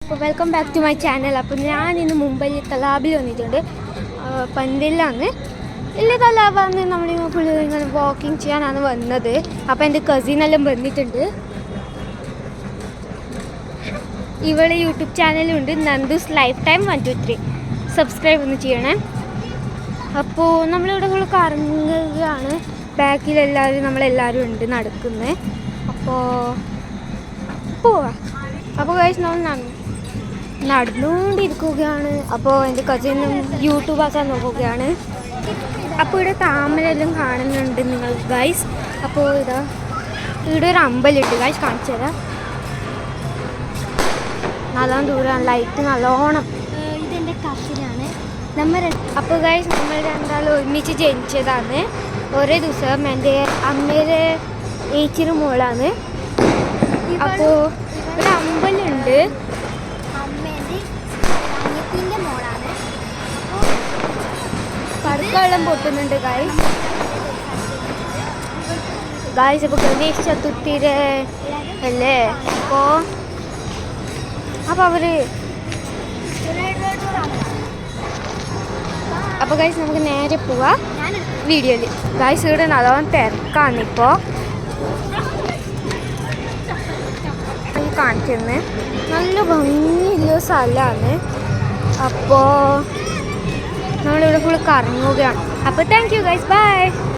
അപ്പോൾ welcome back to my channel. അപ്പോൾ ഞാൻ ഇന്ന് മുംബൈയിൽ തലാബിൽ വന്നിട്ടുണ്ട്. പന്തിലാണ് വലിയ തലാബാന്ന് നമ്മളിങ്ങനെ ഫുള്ള് ഇങ്ങനെ വാക്കിംഗ് ചെയ്യാനാണ് വന്നത്. അപ്പോൾ എൻ്റെ കസിനെല്ലാം വന്നിട്ടുണ്ട്. ഇവളെ യൂട്യൂബ് ചാനലുണ്ട്, നന്ദൂസ് ലൈഫ് ടൈം 123. സബ്സ്ക്രൈബ് ഒന്ന് ചെയ്യണേ. അപ്പോൾ നമ്മളിവിടെ ഫുള്ള് കറങ്ങുകയാണ്. ബാക്കിലെല്ലാവരും നമ്മളെല്ലാവരും ഉണ്ട് നടക്കുന്നത്. അപ്പോൾ പോവാം. അപ്പോൾ ഗൈസ് നമ്മൾ നടന്നുകൊണ്ടിരിക്കുകയാണ്. അപ്പോൾ എൻ്റെ കസിനും യൂട്യൂബ് ആക്കാൻ നോക്കുകയാണ്. അപ്പോൾ ഇവിടെ താമരെല്ലാം കാണുന്നുണ്ട് നിങ്ങൾ ഗൈസ്. അപ്പോൾ ഇവിടെ ഒരു അമ്പലമുണ്ട് ഗൈസ്, കാണിച്ചു തരാം. നല്ലോണം ദൂരമാണ്, ലൈറ്റ് നല്ലോണം. ഇതെൻ്റെ കസിനാണ്. അപ്പോൾ ഗൈസ് നമ്മൾ രണ്ടാളും ഒരുമിച്ച് ജനിച്ചതാണ്. ഒരേ ദിവസം എൻ്റെ അമ്മയുടെ ഏച്ചിയുടെ മോളാണ്. അപ്പോൾ ഇവിടെ അമ്പലമുണ്ട്. പടക്കമെല്ലാം പൊട്ടുന്നുണ്ട് ഗായ്സ്. ഇപ്പോൾ ഗണേശ് ചതുർത്ഥിയുടെ അല്ലേ. അപ്പോൾ ഗായ്സ് നമുക്ക് നേരെ പോവാം വീഡിയോയിൽ. ഗായ്സ് ഇവിടെ നല്ലോണം തിരക്കാണിപ്പോൾ. കാണിക്കുന്നത് നല്ല ഭംഗിയുള്ള സ്ഥലമാണ്. അപ്പോൾ നമ്മളിവിടെ ഫുള്ള് കറങ്ങുകയാണ്. അപ്പോൾ താങ്ക് യു ഗൈസ്, ബൈ.